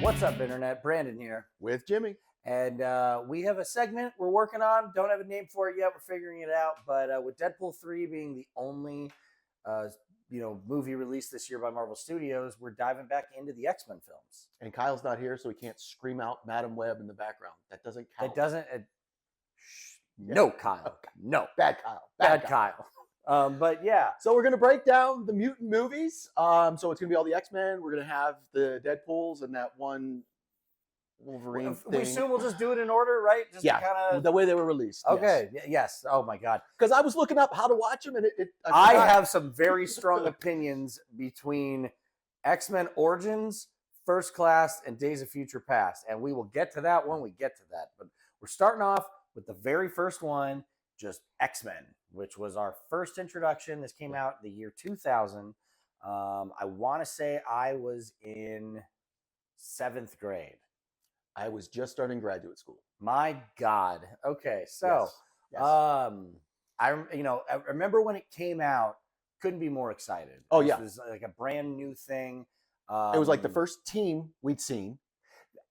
What's up, Internet? Brandon here. With Jimmy. And we have a segment we're working on. Don't have a name for it yet. We're figuring it out. But with Deadpool 3 being the only movie released this year by Marvel Studios, we're diving back into the X-Men films. And Kyle's not here, so he can't scream out Madam Web in the background. That doesn't count. It doesn't. No, Kyle. Okay. No. Bad Kyle. Bad Kyle. But yeah. So we're going to break down the Mutant Movies. So it's going to be all the X-Men. We're going to have the Deadpools and that one Wolverine thing. We assume we'll just do it in order, right? Just yeah, kinda... the way they were released. Okay, yes. Oh, my God. Because I was looking up how to watch them, and I have some very strong opinions between X-Men Origins, First Class, and Days of Future Past. And we will get to that when we get to that. But we're starting off with the very first one, just X-Men, which was our first introduction. This came out in the year 2000. I want to say I was in 7th grade. I was just starting graduate school. My God. Okay, so yes. I remember when it came out. Couldn't be more excited. Oh This yeah, was like a brand new thing. It was like the first team we'd seen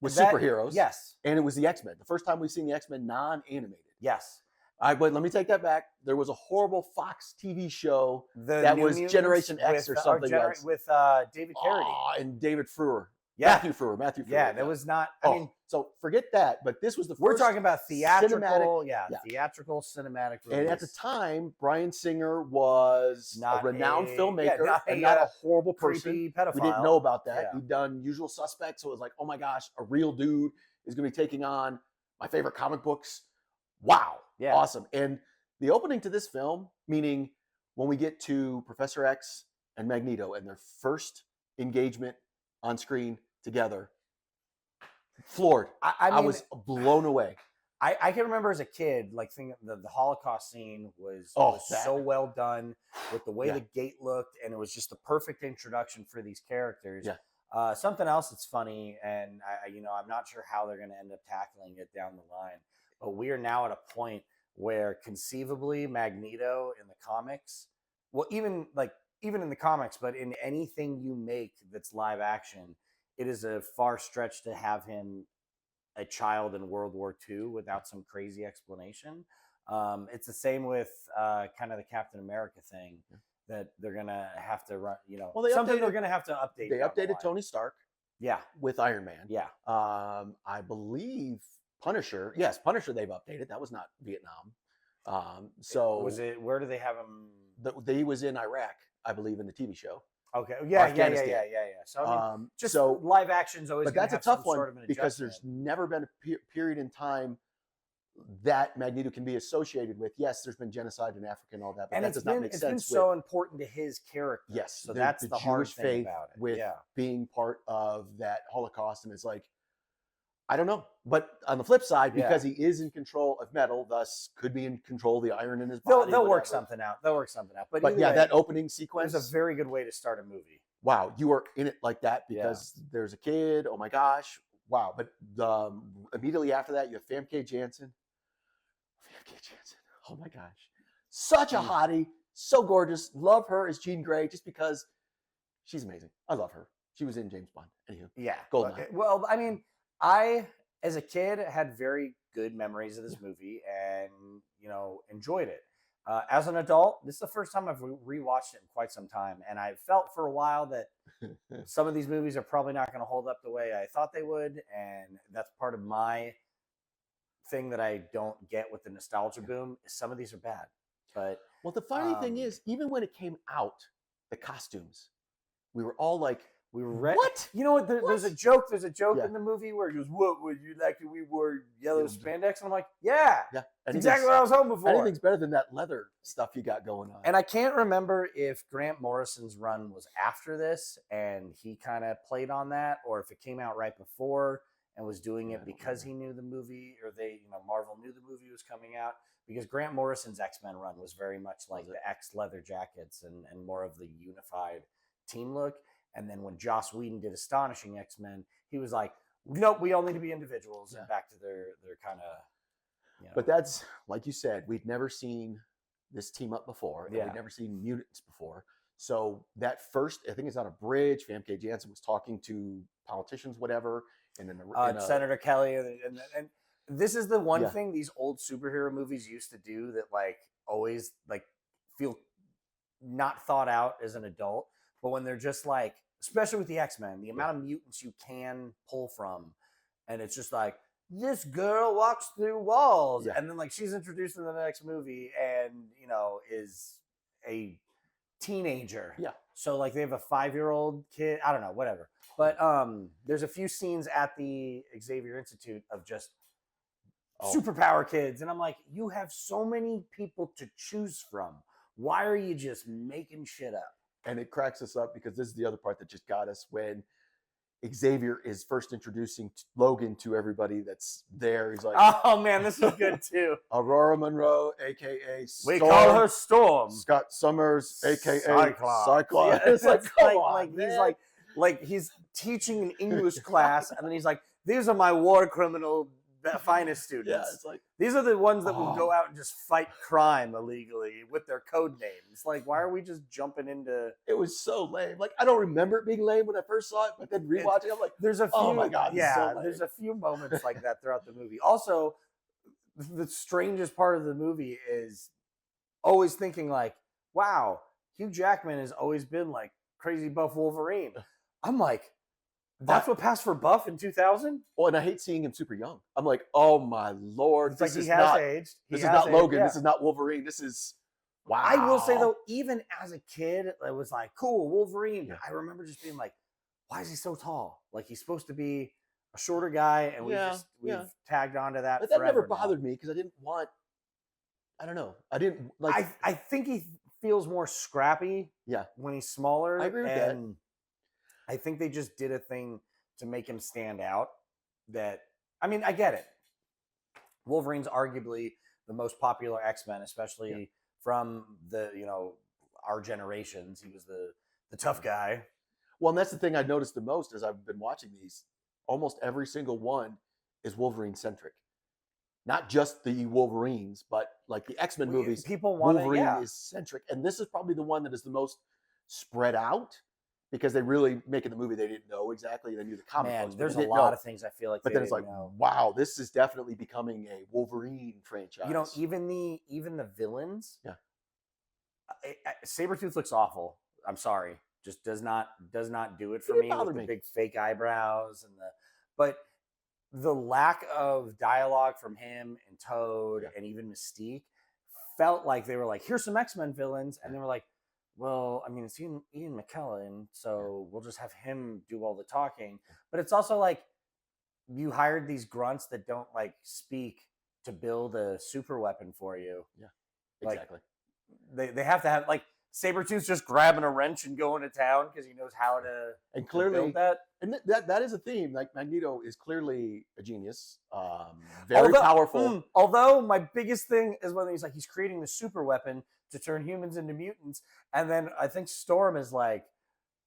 with superheroes. Yes, and it was the X-Men. The first time we've seen the X-Men non-animated. yes. But let me take that back. There was a horrible Fox TV show The that New was Mutants Generation X or something else. With David Carradine. And David Frewer. Yeah. Matthew Frewer. Yeah, that was not. I mean, so forget that. But this was the first. we're talking about theatrical, cinematic, theatrical cinematic release. And at the time, Bryan Singer was Not a renowned filmmaker not and not a horrible person. creepy pedophile. We didn't know about that. Yeah. He'd done Usual Suspects, so it was like, oh my gosh, a real dude is going to be taking on my favorite comic books. Wow, Yeah. awesome. And the opening to this film, meaning when we get to Professor X and Magneto and their first engagement on screen together, floored. I mean, was blown away. I can remember as a kid, like thinking the Holocaust scene was so well done with the way the gate looked, and it was just the perfect introduction for these characters. Yeah. Something else that's funny, and I'm not sure how they're going to end up tackling it down the line, but we are now at a point where conceivably Magneto in the comics, well, even in the comics, but in anything you make that's live action, it is a far stretch to have him a child in World War II without some crazy explanation. It's the same with kind of the Captain America thing that they're gonna have to run. Something they're gonna have to update. They updated Tony Stark. Yeah, with Iron Man. Yeah. I believe Punisher. Yes, Punisher. They've updated. That was not Vietnam. So was it? Where do they have him? He was in Iraq, I believe, in the TV show. Okay. Yeah. So I mean, just live action's always. But that's a tough one sort of because there's never been a period in time that Magneto can be associated with. Yes, there's been genocide in Africa and all that, but that does not make sense. It's been so important to his character. Yes, so that's the hard Jewish thing faith about it. with being part of that Holocaust, and it's like, I don't know. But on the flip side, because he is in control of metal, thus could be in control of the iron in his body. They'll work something out. But yeah, that opening sequence is a very good way to start a movie. Wow, you are in it like that because there's a kid. Oh my gosh, wow! But immediately after that, you have Famke Janssen. Oh my gosh, such a hottie, so gorgeous. Love her as Jean Grey just because she's amazing. I love her. She was in James Bond. Anywho, yeah, Goldeneye. Well, I mean, I as a kid had very good memories of this movie and enjoyed it. As an adult, this is the first time I've rewatched it in quite some time, and I felt for a while that some of these movies are probably not going to hold up the way I thought they would, and that's part of my thing that I don't get with the nostalgia boom. Is some of these are bad, but the funny thing is, even when it came out, the costumes, we were all like, we were ready. What? You know what? There's a joke. There's a joke in the movie where he goes, "What would you like if we wore yellow spandex?" And I'm like, "Yeah, that's exactly what I was hoping for." Anything's better than that leather stuff you got going on. And I can't remember if Grant Morrison's run was after this and he kind of played on that, or if it came out right before and was doing it because he knew the movie, or Marvel knew the movie was coming out. Because Grant Morrison's X-Men run was very much like the X leather jackets and more of the unified team look. And then when Joss Whedon did Astonishing X-Men, he was like, nope, we all need to be individuals and back to their kind of. But that's, like you said, we'd never seen this team up before. And we'd never seen mutants before. So that first, I think it's on a bridge. Famke Janssen was talking to politicians, whatever, and then Senator Kelly, and this is the one Yeah. thing these old superhero movies used to do that like always like feel not thought out as an adult, but when they're just like, especially with the X-Men, the amount of mutants you can pull from, and it's just like this girl walks through walls, and then like she's introduced in the next movie, and you know is a teenager. Yeah. So like they have a 5-year-old kid. I don't know, whatever. But there's a few scenes at the Xavier Institute of just superpower kids, and I'm like, you have so many people to choose from. Why are you just making shit up? And it cracks us up because this is the other part that just got us when Xavier is first introducing Logan to everybody that's there. He's like, oh man, this is good too. Aurora Monroe, aka we call her Storm. Scott Summers, aka Cyclops. Yeah, it's like, come on, like man. he's like he's teaching an English class, and then he's like, these are my war criminal finest students. Yeah, it's like these are the ones that will go out and just fight crime illegally with their code names. Like, why are we just jumping into? It was so lame. Like, I don't remember it being lame when I first saw it, but then rewatching, I'm like, there's a few. Oh my god, yeah, so there's a few moments like that throughout the movie. Also, the strangest part of the movie is always thinking like, wow, Hugh Jackman has always been like crazy buff Wolverine. I'm like, that's what passed for buff in 2000. Oh, and I hate seeing him super young. I'm like, oh my lord, It's this like is he has not aged. this is not Logan. This is not Wolverine. This is wow. I will say though, even as a kid, it was like cool Wolverine. Yeah. I remember just being like, why is he so tall? Like he's supposed to be a shorter guy, and we've tagged onto that. But that never bothered me because I didn't want. I don't know. I didn't like. I think he feels more scrappy. Yeah. When he's smaller. I agree with that. I think they just did a thing to make him stand out. That I mean, I get it. Wolverine's arguably the most popular X-Men, especially from the our generations. He was the tough guy. Well, and that's the thing I noticed the most as I've been watching these. Almost every single one is Wolverine centric. Not just the Wolverines, but like the X-Men movies. People want Wolverine is centric, and this is probably the one that is the most spread out. Because they really making the movie, they didn't know exactly. They knew the comic books. There's a lot of things I feel like. But then it's like, wow, this is definitely becoming a Wolverine franchise. You know, even the villains. Yeah. Sabretooth looks awful. I'm sorry, just does not do it for me with the big fake eyebrows but the lack of dialogue from him and Toad and even Mystique felt like they were like, here's some X-Men villains, and they were like, well, I mean, it's Ian McKellen, so we'll just have him do all the talking. But it's also like you hired these grunts that don't like speak to build a super weapon for you. Yeah, exactly. Like, they have to have like Sabretooth's just grabbing a wrench and going to town because he knows how to build that. And that is a theme. Like Magneto is clearly a genius, very powerful. Although my biggest thing is when he's like he's creating the super weapon to turn humans into mutants, and then I think Storm is like,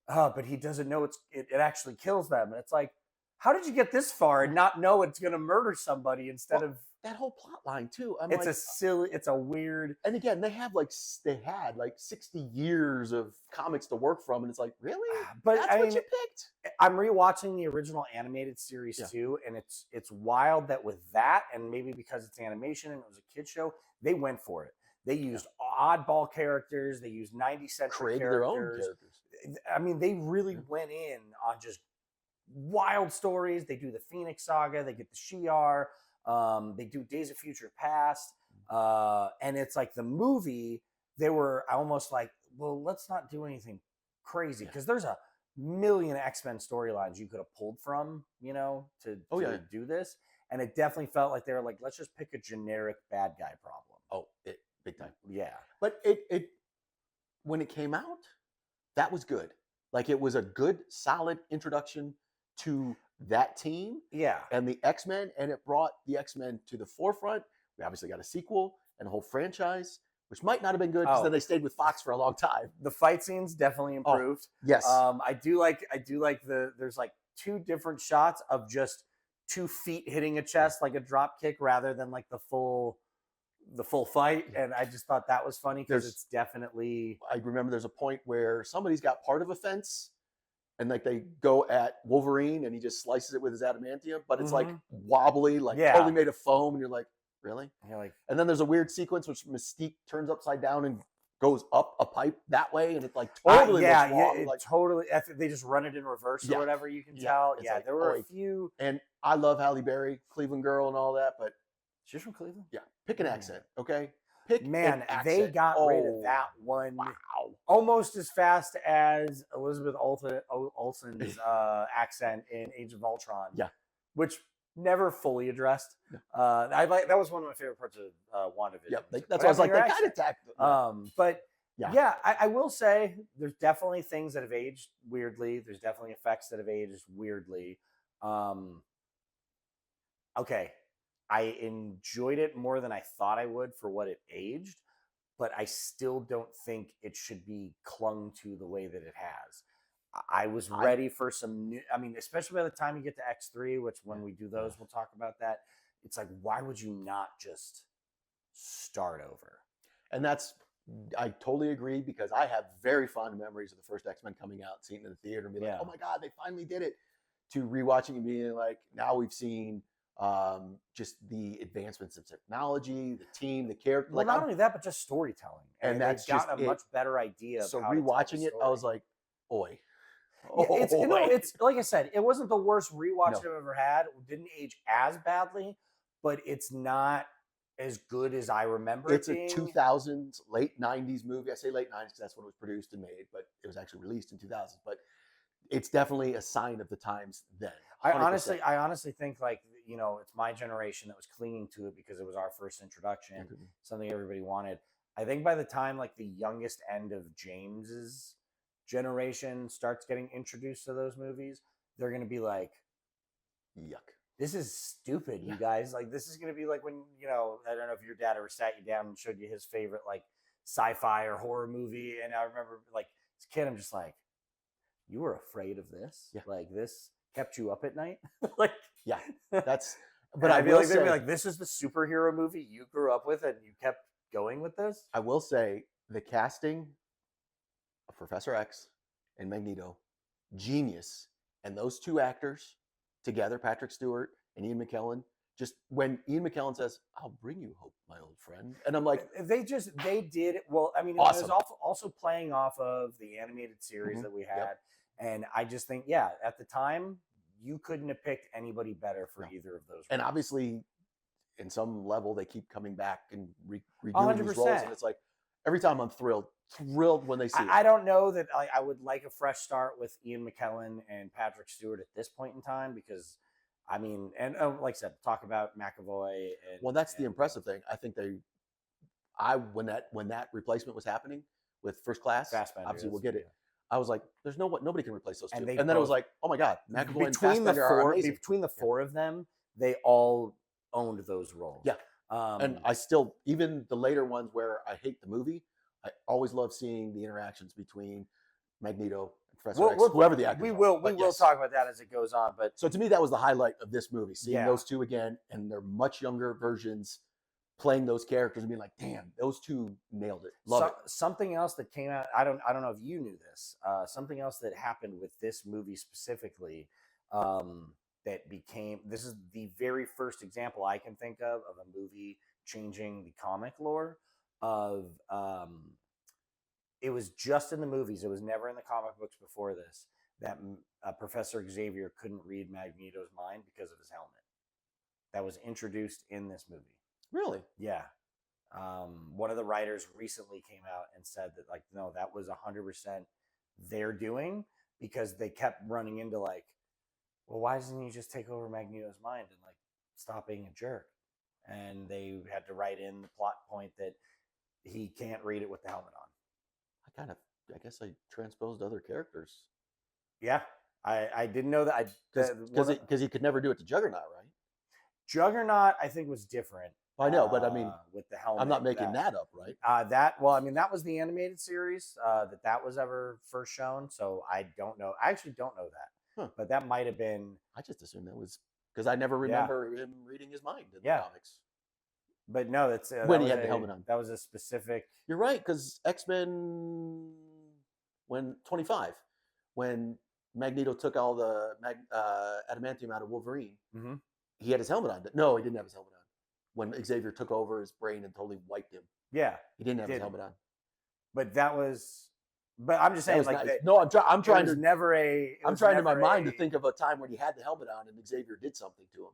oh, but he doesn't know it actually kills them, and it's like, how did you get this far and not know it's going to murder somebody instead of that whole plot line too? It's a weird. And again, they had like 60 years of comics to work from, and it's like, really? But that's what you picked? I'm rewatching the original animated series too, and it's wild that with that, and maybe because it's animation and it was a kid show, they went for it. They used oddball characters. They used 90th century characters. Their own characters. I mean, they really went in on just wild stories. They do the Phoenix Saga. They get the Shi'ar. They do Days of Future Past. And it's like the movie, they were almost like, well, let's not do anything crazy. Because there's a million X-Men storylines you could have pulled from, to do this. And it definitely felt like they were like, let's just pick a generic bad guy problem. Big time. Yeah. But it when it came out, that was good. Like it was a good, solid introduction to that team. Yeah. And the X-Men, and it brought the X-Men to the forefront. We obviously got a sequel and a whole franchise, which might not have been good because then they stayed with Fox for a long time. The fight scenes definitely improved. Yes. I do like there's like 2 different shots of just 2 feet hitting a chest like a drop kick rather than like the full the full fight, and I just thought that was funny because There's- it's definitely I remember there's a point where somebody's got part of a fence and like they go at Wolverine and he just slices it with his adamantium, but it's like wobbly, like Yeah. totally made of foam, and you're like, really? you're like, And then there's a weird sequence which Mystique turns upside down and goes up a pipe that way, and it like totally looks wrong. it Like, totally. I think they just run it in reverse Yeah. or whatever. You can Yeah, tell. it's Yeah, like, there were oh, a few. and I love Halle Berry, Cleveland girl, and all that, but She's from Cleveland. yeah, pick an Mm. accent, okay? Pick Man, an they accent. got rid of Oh, that one Wow. almost as fast as Elizabeth Olsen's accent in Age of Ultron. Yeah. which never fully addressed. I like that was one of my favorite parts of WandaVision. Yep, was, that's why I was like, they your kind of accent? tacked. But Yeah. yeah, I will say there's definitely things that have aged weirdly. There's definitely effects that have aged weirdly. Okay, I enjoyed it more than I thought I would for what it aged, but I still don't think it should be clung to the way that it has. I was ready for some new. I mean, especially by the time you get to X3, which when we do those, we'll talk about that. It's like, why would you not just start over? And I totally agree, because I have very fond memories of the first X-Men coming out, seeing it in the theater, and be like, Yeah. oh my God, they finally did it. To rewatching and being like, now we've seen just the advancements of technology, the team, the character. Well, Like, not only that, but just storytelling. And they've that's got just a much better idea. Of so how to tell the rewatching it, I was story. like, oi. Yeah, it's like I said, it wasn't the worst rewatch No. I've ever had. It didn't age as badly, but it's not as good as I remember. It's it a being. 2000s, late 90s movie. I say late 90s because that's when it was produced and made, but it was actually released in 2000s. But it's definitely a sign of the times then. I 100%. honestly think, like, it's my generation that was clinging to it because it was our first introduction, something everybody wanted. I think by the time like the youngest end of James's generation starts getting introduced to those movies, they're gonna be like, yuck. This is stupid, you guys. Like, this is gonna be like when, I don't know if your dad ever sat you down and showed you his favorite like sci-fi or horror movie. And I remember, like, as a kid, I'm just like, you were afraid of this? Yeah. Like, this kept you up at night? Like, Yeah, that's. but But I I'd be will like, they'd say, be like, this is the superhero movie you grew up with, and you kept going with this. I will say the casting of Professor X and Magneto, genius, and those two actors together, Patrick Stewart and Ian McKellen. Just when Ian McKellen says, "I'll bring you hope, my old friend," and I'm like, they did well. I mean, Awesome. it was also playing off of the animated series that we had, and I just think, yeah, at the time you couldn't have picked anybody better for either of those. And roles. obviously, in some level, they keep coming back and redoing 100%. these roles, and it's like every time I'm thrilled when they see it. I don't know that I would like a fresh start with Ian McKellen and Patrick Stewart at this point in time, because I mean, and like I said, talk about McAvoy. Well, that's the impressive thing. I think when that replacement was happening with First Class, Fassbender, obviously we'll get it. I was like, nobody can replace those two. And And then it was like, oh my God, McAvoy and between the Fassbender are four, amazing. between the four of them, they all owned those roles. Yeah. And I still, even the later ones where I hate the movie, I always love seeing the interactions between Magneto and Professor X, whoever the actors we are. will But will yes. talk about that as it goes on. But So to me, that was the highlight of this movie, seeing Yeah. those two again, and their much younger versions playing those characters and being like, damn, those two nailed it. Love it. Something else that came out, I don't know if you knew this. Something else that happened with this movie specifically, this is the very first example I can think of a movie changing the comic lore of. It was just in the movies. It was never in the comic books before this, that Professor Xavier couldn't read Magneto's mind because of his helmet. That was introduced in this movie. Really? Yeah. One of the writers recently came out and said that, like, no, that was 100% their doing, because they kept running into like, well, why doesn't he just take over Magneto's mind and like stop being a jerk? And they had to write in the plot point that he can't read it with the helmet on. I guess I transposed other characters. Yeah. I didn't know that. Because he could never do it to Juggernaut, right? Juggernaut, I think, was different. I know, but I mean, with the helmet, I'm not making that up, right? That was the animated series that was ever first shown. So I don't know. I actually don't know that, but that might have been. I just assumed that was because I never remember him reading his mind in the comics. But no, that's when he had the helmet on. That was a specific. You're right, because X-Men when 25, when Magneto took all the adamantium out of Wolverine, Mm-hmm. he had his helmet on. No, he didn't have his helmet on. When Xavier took over his brain and totally wiped him, Yeah, he didn't have his helmet on. But that was. But I'm just saying, like, nice. No, I'm trying to. Never a. I'm trying in my mind to think of a time when he had the helmet on and Xavier did something to him.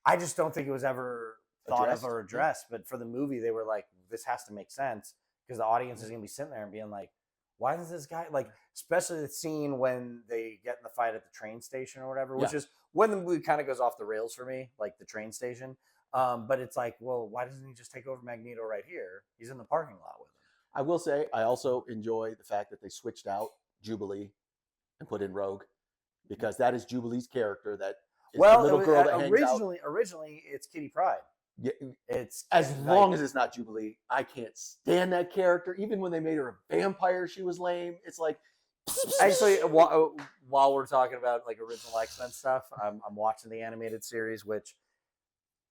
I just don't think it was ever thought of or addressed. But for the movie, they were like, this has to make sense because the audience is going to be sitting there and being like, why does this guy, like, especially the scene when they get in the fight at the train station or whatever, which is when the movie kind of goes off the rails for me, like the train station. But it's like, well, why doesn't he just take over Magneto right here? He's in the parking lot with him. I will say, I also enjoy the fact that they switched out Jubilee and put in Rogue, because that is Jubilee's character. That is the little girl that hangs out. Originally, it's Kitty Pryde. Yeah, it's as long as it's not Jubilee. I can't stand that character. Even when they made her a vampire, she was lame. It's like, actually, while we're talking about like original X-Men stuff, I'm watching the animated series, which,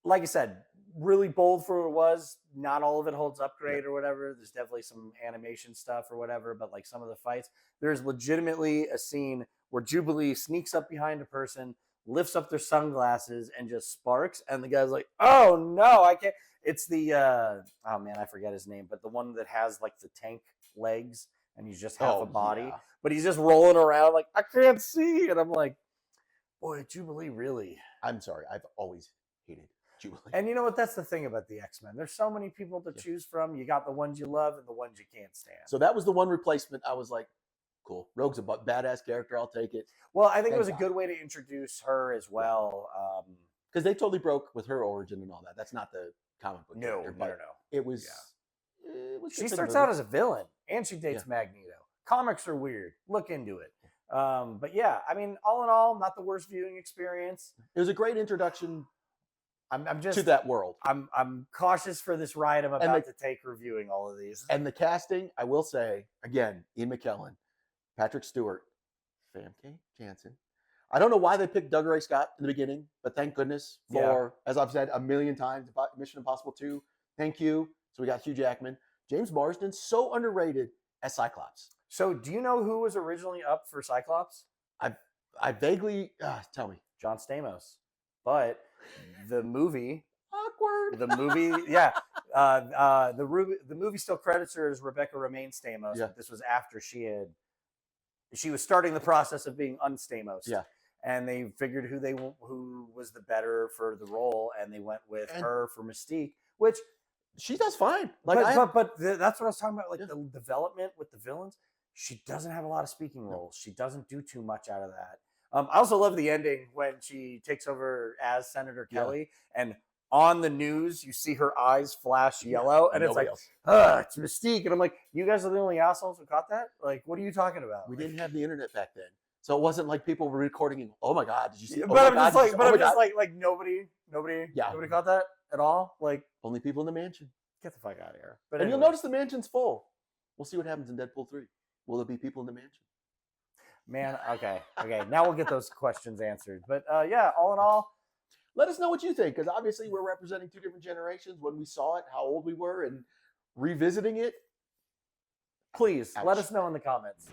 like I said, really bold for what it was. Not all of it holds up great or whatever. There's definitely some animation stuff or whatever, but like some of the fights, there's legitimately a scene where Jubilee sneaks up behind a person, lifts up their sunglasses, and just sparks. And the guy's like, "Oh no, I can't." It's the oh man, I forget his name, but the one that has like the tank legs and he's just half a body, but he's just rolling around like, "I can't see," and I'm like, boy, Jubilee really. I'm sorry, I've always hated Jubilee. And you know what? That's the thing about the X-Men. There's so many people to choose from. You got the ones you love and the ones you can't stand. So that was the one replacement. I was like, cool. Rogue's a badass character. I'll take it. Well, I think it was a good way to introduce her as well. Because they totally broke with her origin and all that. That's not the comic book character. No. It was. Yeah. It was she starts out as a villain, and she dates Magneto. Comics are weird. Look into it. But yeah, I mean, all in all, not the worst viewing experience. It was a great introduction. I'm just to that world. I'm cautious for this ride I'm about to take reviewing all of these. And the casting, I will say again, Ian McKellen, Patrick Stewart, Famke Janssen. I don't know why they picked Doug Ray Scott in the beginning, but thank goodness for, as I've said a million times, Mission Impossible 2. Thank you. So we got Hugh Jackman. James Marsden, so underrated as Cyclops. So do you know who was originally up for Cyclops? I vaguely tell me. John Stamos, but the movie awkward. The movie, the movie still credits her as Rebecca Romaine Stamos. Yeah. But this was after she was starting the process of being unstamos. Yeah. And they figured who was the better for the role, and they went with her for Mystique, which she does fine. Like, but that's what I was talking about. Like the development with the villains, she doesn't have a lot of speaking roles. She doesn't do too much out of that. I also love the ending when she takes over as Senator Kelly, and on the news you see her eyes flash yellow, and it's like, it's Mystique, and I'm like, you guys are the only assholes who caught that. Like, what are you talking about? We didn't have the internet back then. So it wasn't like people were recording and, oh my God, did you see? But I'm just like, nobody caught that at all. Like, only people in the mansion. Get the fuck out of here. But and you'll notice the mansion's full. We'll see what happens in Deadpool 3. Will there be people in the mansion? Man, okay. Now we'll get those questions answered. But yeah, all in all, let us know what you think, because obviously we're representing two different generations. When we saw it, how old we were, and revisiting it. Please let us know in the comments.